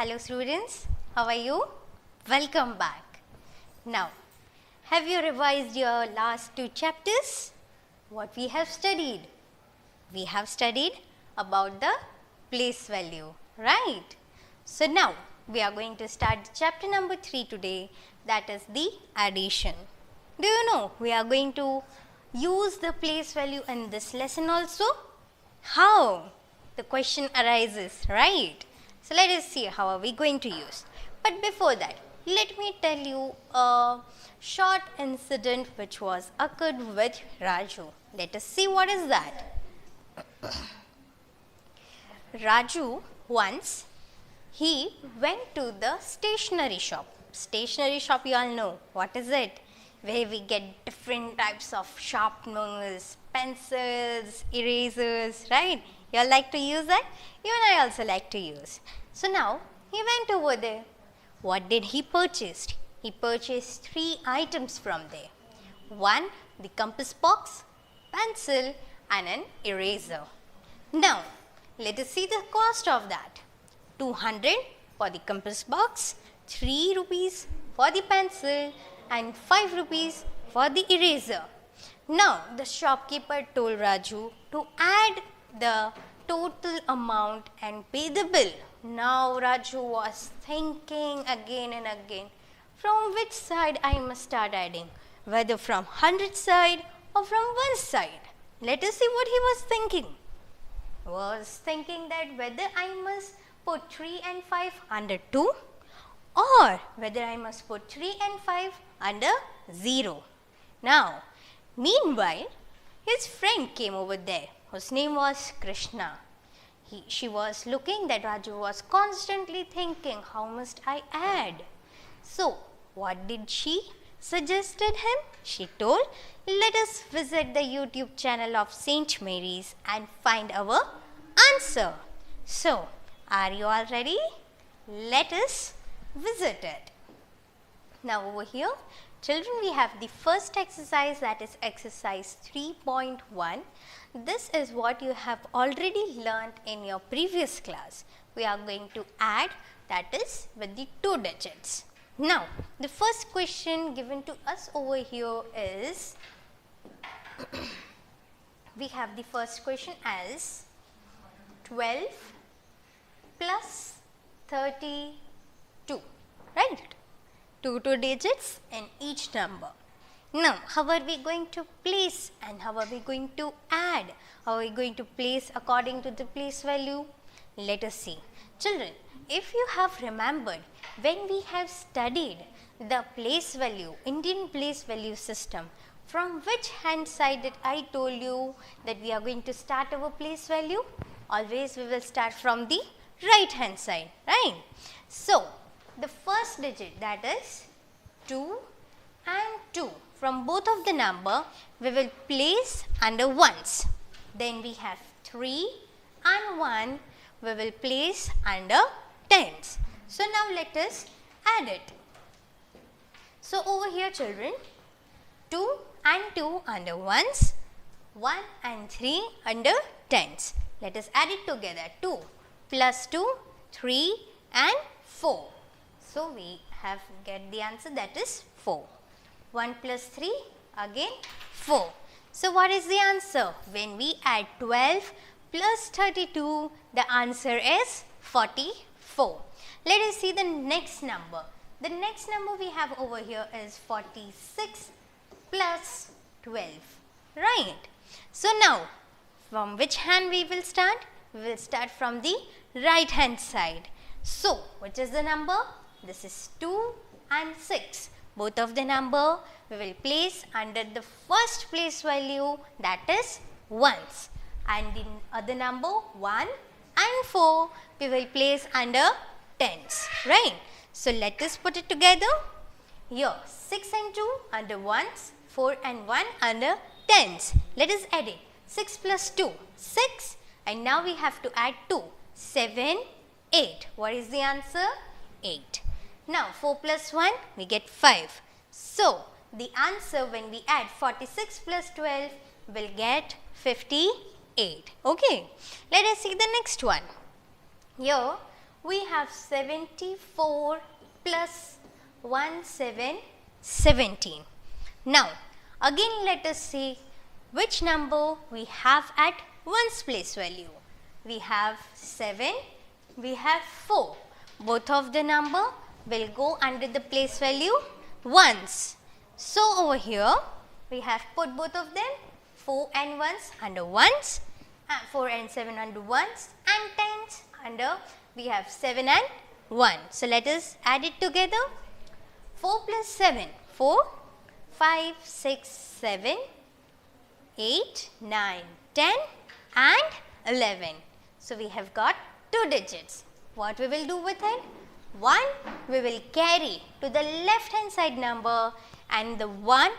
Hello students, how are you? Welcome back. Now, have you revised your last two chapters? What we have studied? We have studied about the place value, right? So now, we are going to start chapter number 3 today, that is the addition. Do you know we are going to use the place value in this lesson also? How? The question arises, right? So let us see how are we going to use. But before that, let me tell you a short incident which was occurred with Raju. Let us see what is that. Raju once he went to the stationery shop. Stationery shop, you all know what is it? Where we get different types of sharpeners, pencils, erasers, right? You all like to use that? Even I also like to use. So now he went over there. What did he purchase? He purchased 3 items from there. One, the compass box, pencil and an eraser. Now let us see the cost of that. 200 for the compass box, 3 rupees for the pencil and 5 rupees for the eraser. Now the shopkeeper told Raju to add the total amount and pay the bill. Now Raju was thinking again and again, from which side I must start adding, whether from 100 side or from 1 side. Let us see what he was thinking. He was thinking that whether I must put 3 and 5 under 2 or whether I must put 3 and 5 under 0. Now, meanwhile, his friend came over there, whose name was Krishna. She was looking that Raju was constantly thinking, how must I add? So, what did she suggested him? She told, let us visit the YouTube channel of St. Mary's and find our answer. So, are you all ready? Let us visit it. Now over here, children, we have the first exercise, that is exercise 3.1. This is what you have already learnt in your previous class. We are going to add, that is with the 2 digits. Now, the first question given to us over here is, we have the first question as 12 plus 32, right? 2 digits in each number. Now, how are we going to place and how are we going to add? How are we going to place according to the place value? Let us see. Children, if you have remembered, when we have studied the place value, Indian place value system, from which hand side did I told you that we are going to start our place value? Always we will start from the right hand side, right? So, the first digit, that is 2 and 2. From both of the number, we will place under ones. Then we have 3 and 1, we will place under tens. So now let us add it. So over here children, 2 and 2 under ones, 1 and 3 under tens. Let us add it together. 2 plus 2, 3 and 4. So we have get the answer, that is 4. 1 plus 3 again 4. So what is the answer? When we add 12 plus 32, the answer is 44. Let us see the next number. The next number we have over here is 46 plus 12, right? So now, from which hand we will start? We will start from the right hand side. So, which is the number? This is 2 and 6. Both of the number we will place under the first place value, that is ones. And the other number 1 and 4 we will place under tens, right? So let us put it together. Here 6 and 2 under ones, 4 and 1 under tens. Let us add it. 6 plus 2, 6, and now we have to add 2, 7, 8. What is the answer? 8. Now 4 plus 1, we get 5. So the answer when we add 46 plus 12 will get 58. Okay. Let us see the next one. Here we have 74 plus 17. Now, again let us see which number we have at ones place value. We have 7, we have 4. Both of the number will go under the place value ones. So, over here we have put both of them 4 and 1s under ones, 4 and 7 under ones, and 10s under we have 7 and 1. So, let us add it together. 4 plus 7, 4, 5, 6, 7, 8, 9, 10 and 11. So, we have got 2 digits. What we will do with it? 1 we will carry to the left hand side number, and the 1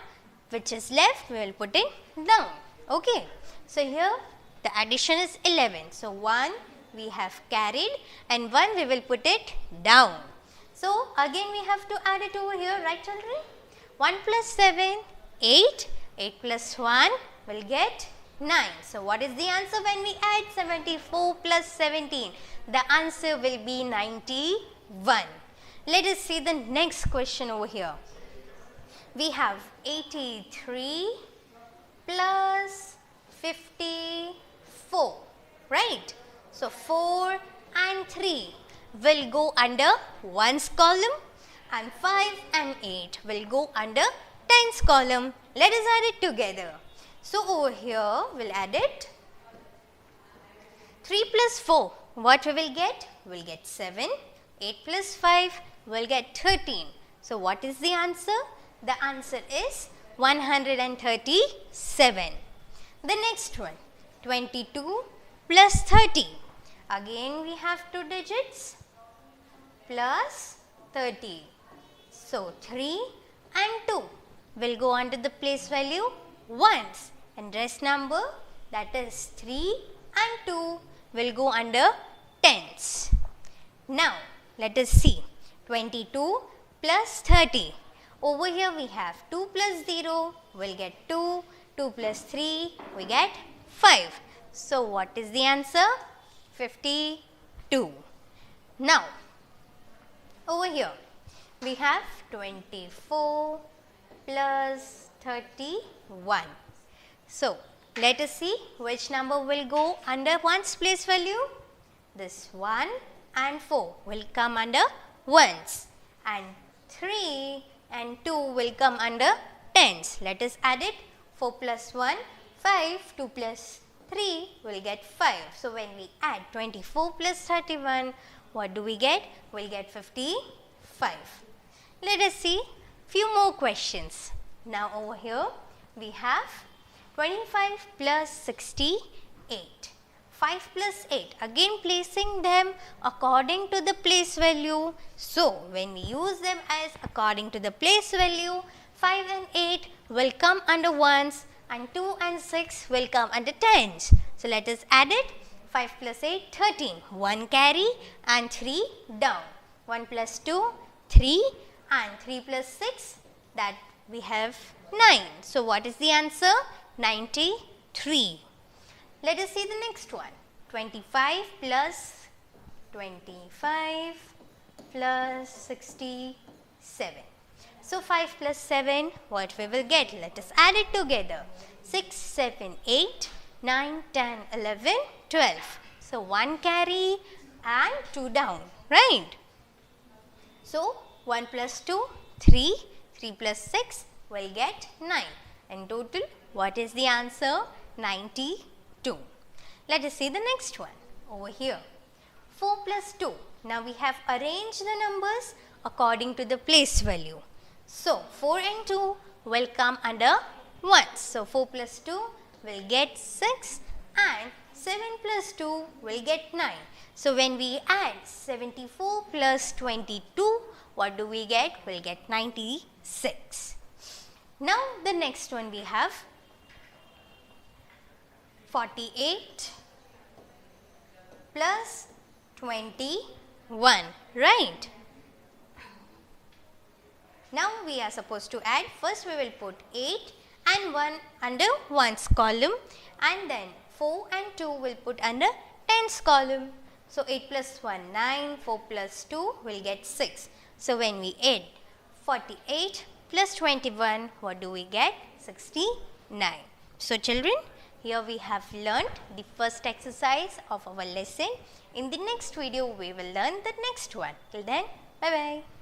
which is left we will put it down. Okay. So, here the addition is 11. So, 1 we have carried and 1 we will put it down. So, again we have to add it over here, right children? 1 plus 7, 8, 8 plus 1 will get 9. So, what is the answer when we add 74 plus 17? The answer will be 91. Let us see the next question over here. We have 83 plus 54, right? So, 4 and 3 will go under ones column, and 5 and 8 will go under tens column. Let us add it together. So, over here we will add it. 3 plus 4, what we will get? We will get 7. 8 plus 5 will get 13. So, what is the answer? The answer is 137. The next one, 22 plus 30. Again we have 2 digits plus 30. So, 3 and 2 will go under the place value ones, and rest number, that is 3 and 2 will go under tens. Now, let us see 22 plus 30. Over here we have 2 plus 0 will get 2, 2 plus 3 we get 5. So, what is the answer? 52. Now, over here we have 24 plus 31. So, let us see which number will go under ones place value. This 1 and 4 will come under ones, and 3 and 2 will come under tens. Let us add it. 4 plus 1, 5, 2 plus 3 will get 5. So, when we add 24 plus 31, what do we get? We will get 55. Let us see few more questions. Now, over here we have 25 plus 68. 5 plus 8, again placing them according to the place value. So, when we use them as according to the place value, 5 and 8 will come under ones, and 2 and 6 will come under tens. So, let us add it. 5 plus 8, 13. 1 carry and 3 down. 1 plus 2, 3, and 3 plus 6, that we have 9. So, what is the answer? 93. Let us see the next one. 25 plus 67. So, 5 plus 7, what we will get? Let us add it together. 6, 7, 8, 9, 10, 11, 12. So, 1 carry and 2 down, right? So, 1 plus 2, 3, 3 plus 6 will get 9. In total, what is the answer? 92. Let us see the next one over here. 4 plus 2. Now, we have arranged the numbers according to the place value. So, 4 and 2 will come under ones. So, 4 plus 2 will get 6, and 7 plus 2 will get 9. So, when we add 74 plus 22, what do we get? We will get 96. Now, the next one we have 48 plus 21, right? Now, we are supposed to add. First, we will put 8 and 1 under ones column, and then 4 and 2 will put under tens column. So 8 plus 1, 9, 4 plus 2 will get 6. So when we add 48 plus 21, what do we get? 69. So children, here we have learnt the first exercise of our lesson. In the next video, we will learn the next one. Till then, bye-bye.